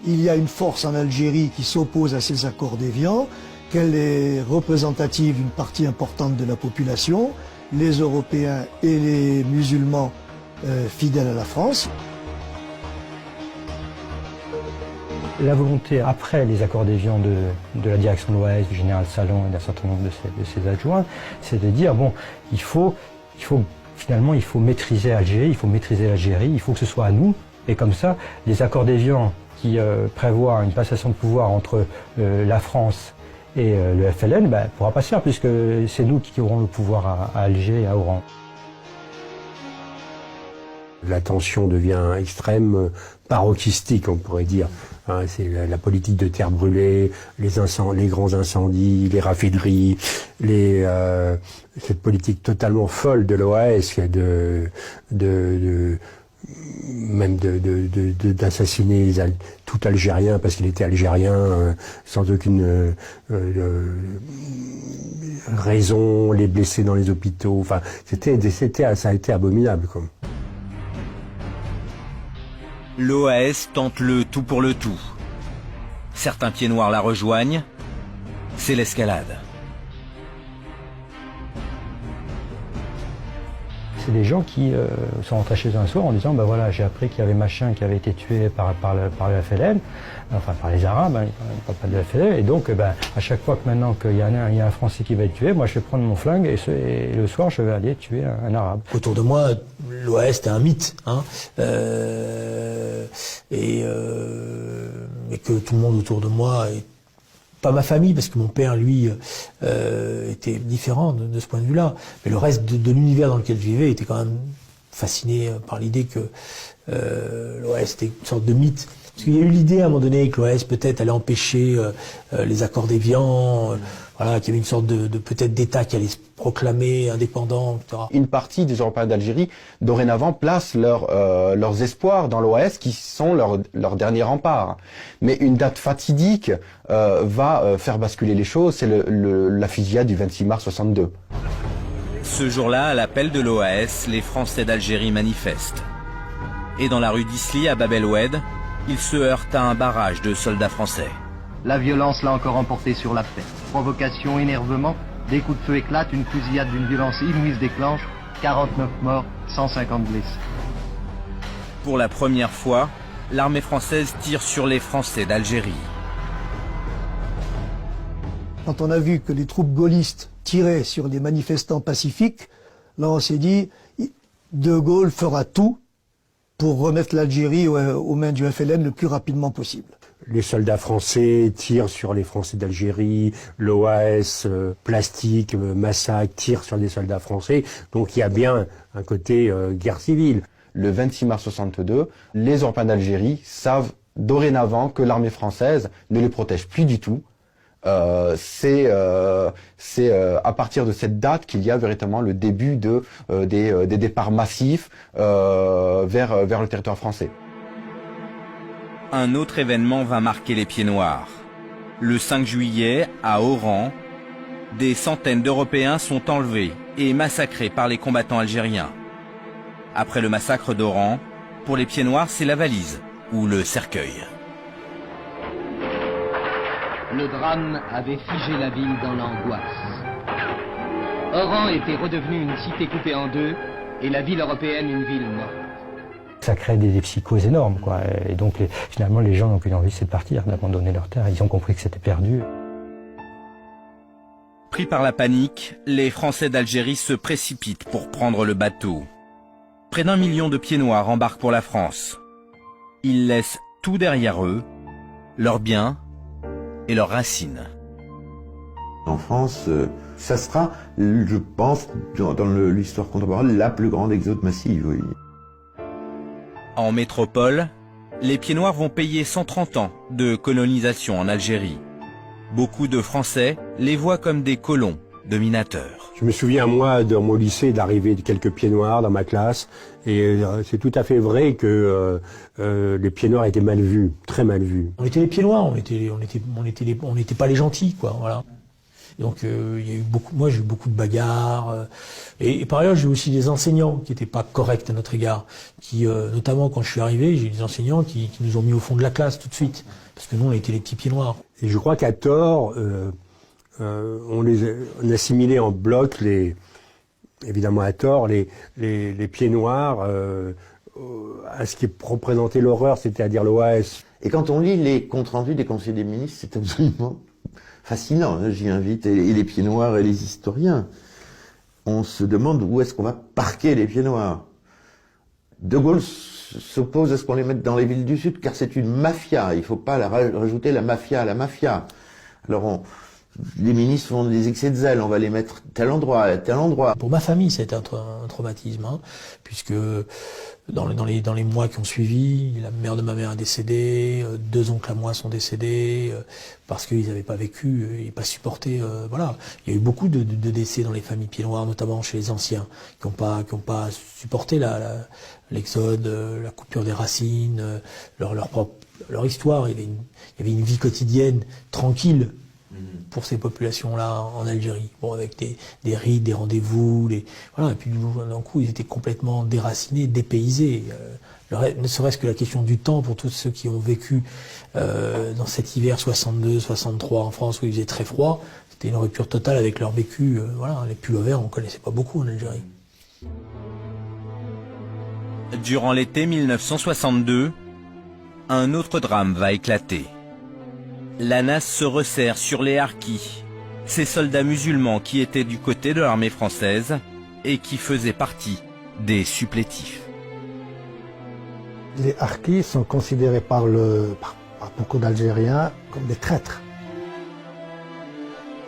il y a une force en Algérie qui s'oppose à ces accords d'Évian, qu'elle est représentative d'une partie importante de la population, les Européens et les musulmans fidèles à la France. La volonté, après les accords d'Évian de la direction de l'Ouest, du général Salon et d'un certain nombre de ses adjoints, c'est de dire, bon, il faut maîtriser Alger, il faut maîtriser l'Algérie, il faut que ce soit à nous. Et comme ça, les accords d'Évian qui prévoient une passation de pouvoir entre la France et le FLN pourra pas se faire, puisque c'est nous qui aurons le pouvoir à Alger et à Oran. La tension devient extrême, paroxystique, on pourrait dire. Hein, c'est la politique de terre brûlée, les grands incendies, les raffineries, cette politique totalement folle de l'OAS d'assassiner tout Algérien parce qu'il était algérien sans aucune raison, les blesser dans les hôpitaux. Enfin, ça a été abominable, quoi. L'OAS tente le tout pour le tout. Certains pieds noirs la rejoignent, c'est l'escalade. C'est des gens qui sont rentrés chez eux un soir en disant, ben voilà, j'ai appris qu'il y avait machin qui avait été tué par le FLN, enfin par les Arabes, hein, pas de FLN, et donc à chaque fois que maintenant qu'il y a un Français qui va être tué, moi je vais prendre mon flingue et le soir je vais aller tuer un Arabe. Autour de moi, l'OAS c'était un mythe, hein, et que tout le monde autour de moi pas ma famille, parce que mon père, lui, était différent de ce point de vue-là. Mais le reste de l'univers dans lequel je vivais était quand même fasciné par l'idée que l'OAS était une sorte de mythe. Parce qu'il y a eu l'idée à un moment donné que l'OAS peut-être allait empêcher les accords d'Évian, voilà, qu'il y avait une sorte de peut-être d'État qui allait se proclamer indépendant, etc. Une partie des Européens d'Algérie, dorénavant, placent leurs espoirs dans l'OAS, qui sont leur dernier rempart. Mais une date fatidique va faire basculer les choses, c'est la fusillade du 26 mars 62. Ce jour-là, à l'appel de l'OAS, les Français d'Algérie manifestent. Et dans la rue d'Isly, à Bab el-Oued, ils se heurtent à un barrage de soldats français. La violence l'a encore emporté sur la paix. Provocation, énervement, des coups de feu éclatent, une fusillade d'une violence inouïe se déclenche, 49 morts, 150 blessés. Pour la première fois, l'armée française tire sur les Français d'Algérie. Quand on a vu que les troupes gaullistes tiraient sur des manifestants pacifiques, là on s'est dit, De Gaulle fera tout pour remettre l'Algérie aux mains du FLN le plus rapidement possible. Les soldats français tirent sur les Français d'Algérie, l'OAS, plastique, massacre, tire sur des soldats français. Donc il y a bien un côté guerre civile. Le 26 mars 62, les Européens d'Algérie savent dorénavant que l'armée française ne les protège plus du tout. C'est à partir de cette date qu'il y a véritablement le début des départs massifs vers le territoire français. Un autre événement va marquer les pieds noirs. Le 5 juillet, à Oran, des centaines d'Européens sont enlevés et massacrés par les combattants algériens. Après le massacre d'Oran, pour les pieds noirs, c'est la valise ou le cercueil. Le drame avait figé la ville dans l'angoisse. Oran était redevenu une cité coupée en deux et la ville européenne une ville morte. Ça crée des psychoses énormes, quoi. Et donc finalement les gens n'ont qu'une envie, c'est de partir, d'abandonner leur terre. Ils ont compris que c'était perdu. Pris par la panique, les Français d'Algérie se précipitent pour prendre le bateau. Près d'1 million de pieds noirs embarquent pour la France. Ils laissent tout derrière eux, leurs biens et leurs racines. En France, ça sera, je pense, dans l'histoire contemporaine, la plus grande exode massive, oui. En métropole, les pieds noirs vont payer 130 ans de colonisation en Algérie. Beaucoup de Français les voient comme des colons, dominateurs. Je me souviens, moi, dans mon lycée, d'arriver de quelques pieds noirs dans ma classe. Et c'est tout à fait vrai que les pieds noirs étaient mal vus, très mal vus. On était les pieds noirs, on n'était pas les gentils, quoi, voilà. Donc il y a eu moi j'ai eu beaucoup de bagarres et par ailleurs j'ai eu aussi des enseignants qui n'étaient pas corrects à notre égard, qui notamment quand je suis arrivé, j'ai eu des enseignants qui nous ont mis au fond de la classe tout de suite parce que nous on était les petits pieds noirs. Et je crois qu'à tort on assimilait en bloc évidemment à tort les pieds noirs à ce qui représentait l'horreur, c'est-à-dire l'OAS. Et quand on lit les comptes rendus des conseils des ministres, c'est absolument fascinant. Hein. J'y invite et les pieds noirs et les historiens. On se demande où est-ce qu'on va parquer les pieds noirs. De Gaulle s'oppose à ce qu'on les mette dans les villes du Sud, car c'est une mafia. Il ne faut pas rajouter la mafia à la mafia. Alors les ministres font des excès de zèle, on va les mettre tel endroit, tel endroit. Pour ma famille, c'était un traumatisme, hein, puisque dans les mois qui ont suivi, la mère de ma mère est décédée, 2 oncles à moi sont décédés, parce qu'ils n'avaient pas vécu et pas supporté, voilà. Il y a eu beaucoup de décès dans les familles pieds noirs, notamment chez les anciens, qui n'ont pas supporté l'exode, la coupure des racines, leur histoire. Il y avait une vie quotidienne tranquille pour ces populations-là en Algérie. Bon, avec des rites, des rendez-vous, voilà. Et puis d'un coup, ils étaient complètement déracinés, dépaysés. Ne serait-ce que la question du temps pour tous ceux qui ont vécu dans cet hiver 62-63 en France où il faisait très froid, c'était une rupture totale avec leur vécu. Voilà, les pullovers, on ne connaissait pas beaucoup en Algérie. Durant l'été 1962, un autre drame va éclater. La NAS se resserre sur les harkis, ces soldats musulmans qui étaient du côté de l'armée française et qui faisaient partie des supplétifs. Les harkis sont considérés par beaucoup d'Algériens comme des traîtres.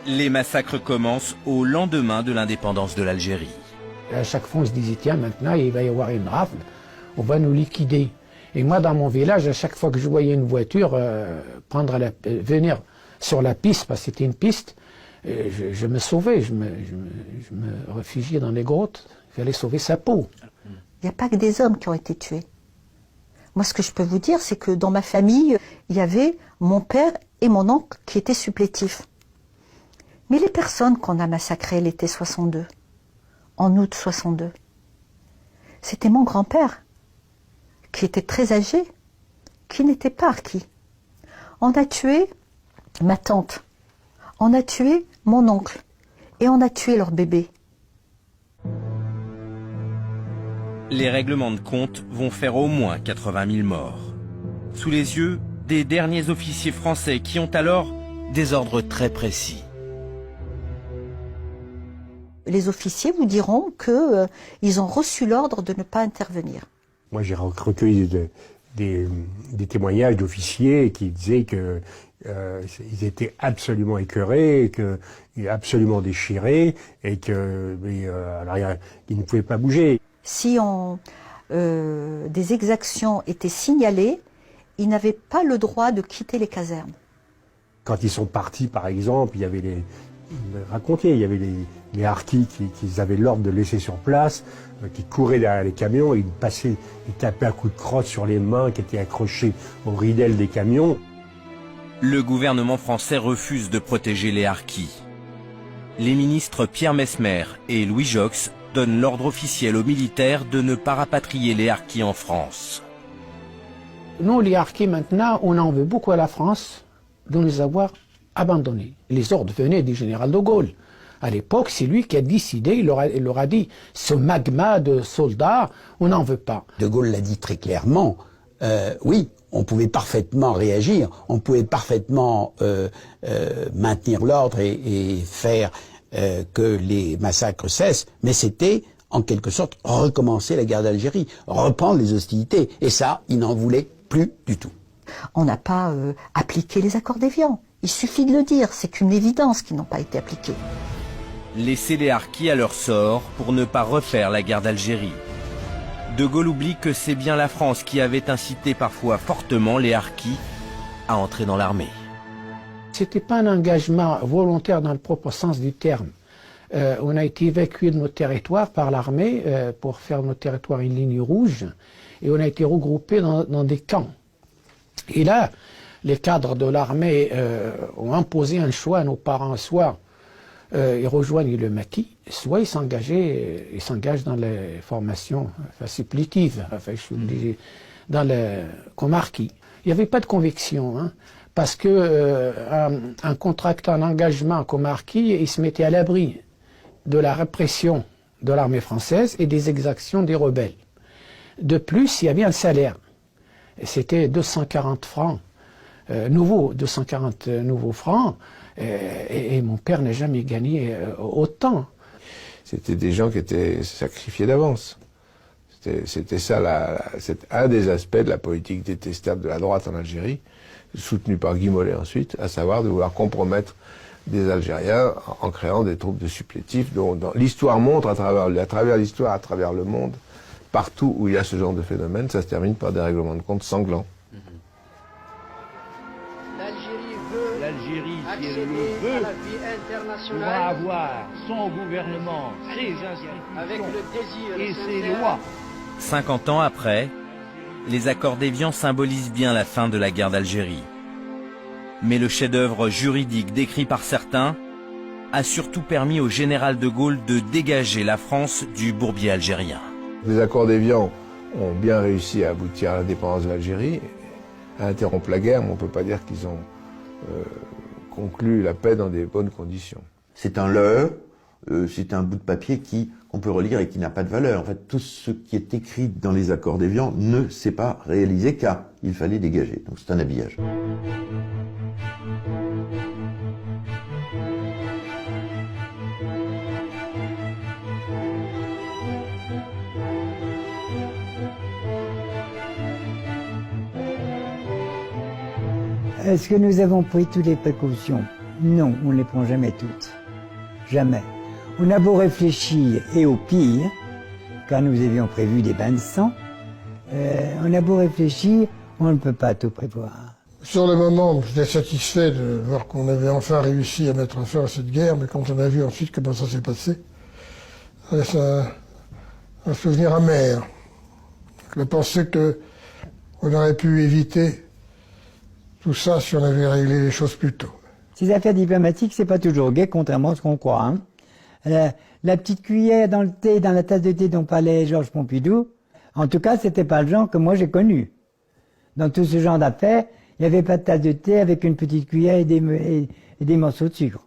Les massacres commencent au lendemain de l'indépendance de l'Algérie. À chaque fois, on se disait, tiens, maintenant, il va y avoir une rafle, on va nous liquider. Et moi, dans mon village, à chaque fois que je voyais une voiture venir sur la piste, parce que c'était une piste, je me sauvais, je me réfugiais dans les grottes. Il fallait sauver sa peau. Il n'y a pas que des hommes qui ont été tués. Moi, ce que je peux vous dire, c'est que dans ma famille, il y avait mon père et mon oncle qui étaient supplétifs. Mais les personnes qu'on a massacrées l'été 62, en août 62, c'était mon grand-père, qui était très âgé, qui n'était pas harki. On a tué ma tante, on a tué mon oncle, et on a tué leur bébé. Les règlements de compte vont faire au moins 80 000 morts. Sous les yeux des derniers officiers français qui ont alors des ordres très précis. Les officiers vous diront qu'ils ont reçu l'ordre de ne pas intervenir. Moi, j'ai recueilli des témoignages d'officiers qui disaient qu'ils étaient absolument écœurés, absolument déchirés, et qu'ils ne pouvaient pas bouger. Si des exactions étaient signalées, ils n'avaient pas le droit de quitter les casernes. Quand ils sont partis, par exemple, il y avait les harkis qui avaient l'ordre de laisser sur place, qui couraient derrière les camions, et ils tapaient un coup de crosse sur les mains qui étaient accrochées aux ridelles des camions. Le gouvernement français refuse de protéger les harkis. Les ministres Pierre Messmer et Louis Joxe donnent l'ordre officiel aux militaires de ne pas rapatrier les harkis en France. Nous, les harkis, maintenant, on en veut beaucoup à la France de nous avoir abandonnés. Les ordres venaient du général de Gaulle. À l'époque, c'est lui qui a décidé, il leur a dit, ce magma de soldats, on n'en veut pas. De Gaulle l'a dit très clairement, oui, on pouvait parfaitement réagir, on pouvait parfaitement maintenir l'ordre et faire que les massacres cessent, mais c'était, en quelque sorte, recommencer la guerre d'Algérie, reprendre les hostilités, et ça, il n'en voulait plus du tout. On n'a pas appliqué les accords d'Évian. Il suffit de le dire, c'est une évidence qu'ils n'ont pas été appliqués. Laisser les harkis à leur sort pour ne pas refaire la guerre d'Algérie. De Gaulle oublie que c'est bien la France qui avait incité parfois fortement les harkis à entrer dans l'armée. C'était pas un engagement volontaire dans le propre sens du terme. On a été évacué de nos territoires par l'armée pour faire nos territoires une ligne rouge, et on a été regroupés dans des camps. Et là, les cadres de l'armée ont imposé un choix à nos parents, soit ils rejoignent le maquis, soit ils s'engagent dans les formations supplitives, dans les comme harkis. Il n'y avait pas de conviction, hein, parce que en contractant un engagement comme harki, il se mettait à l'abri de la répression de l'armée française et des exactions des rebelles. De plus, il y avait un salaire. C'était 240 francs nouveaux, 240 nouveaux francs, et mon père n'a jamais gagné autant. C'était des gens qui étaient sacrifiés d'avance. C'était ça, c'est un des aspects de la politique détestable de la droite en Algérie, soutenue par Guy Mollet ensuite, à savoir de vouloir compromettre des Algériens en créant des troupes de supplétifs dont l'histoire montre à travers l'histoire, à travers le monde, partout où il y a ce genre de phénomène, ça se termine par des règlements de compte sanglants. L'Algérie, si elle le veut, pourra avoir son gouvernement, ses institutions et ses lois. 50 ans après, les accords d'Évian symbolisent bien la fin de la guerre d'Algérie. Mais le chef-d'œuvre juridique décrit par certains a surtout permis au général de Gaulle de dégager la France du bourbier algérien. Les accords d'Évian ont bien réussi à aboutir à l'indépendance de l'Algérie, à interrompre la guerre, mais on ne peut pas dire qu'ils ont conclu la paix dans des bonnes conditions. C'est un leurre, c'est un bout de papier qu'on peut relire et qui n'a pas de valeur. En fait, tout ce qui est écrit dans les accords d'Évian ne s'est pas réalisé car il fallait dégager. Donc c'est un habillage. Est-ce que nous avons pris toutes les précautions? Non, on ne les prend jamais toutes. Jamais. On a beau réfléchir, et au pire, car nous avions prévu des bains de sang, on a beau réfléchir, on ne peut pas tout prévoir. Sur le moment, j'étais satisfait de voir qu'on avait enfin réussi à mettre fin à cette guerre, mais quand on a vu ensuite comment ça s'est passé, ça laisse un souvenir amer. Je pensais qu'on aurait pu éviter tout ça si on avait réglé les choses plus tôt. Ces affaires diplomatiques, c'est pas toujours gai, contrairement à ce qu'on croit. Hein. La petite cuillère dans le thé, dans la tasse de thé dont parlait Georges Pompidou, en tout cas, c'était pas le genre que moi j'ai connu. Dans tout ce genre d'affaires, il n'y avait pas de tasse de thé avec une petite cuillère et des morceaux de sucre.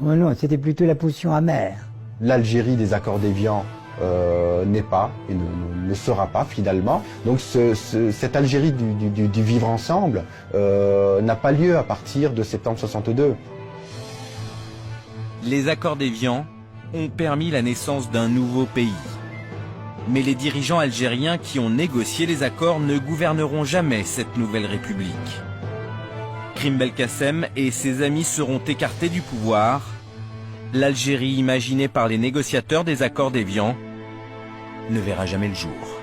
Oh non, c'était plutôt la potion amère. L'Algérie des accords d'Évian n'est pas et ne sera pas finalement. Donc cette Algérie du vivre ensemble n'a pas lieu à partir de septembre 62. Les accords d'Évian ont permis la naissance d'un nouveau pays. Mais les dirigeants algériens qui ont négocié les accords ne gouverneront jamais cette nouvelle république. Krim Belkacem et ses amis seront écartés du pouvoir. L'Algérie imaginée par les négociateurs des accords d'Évian ne verra jamais le jour.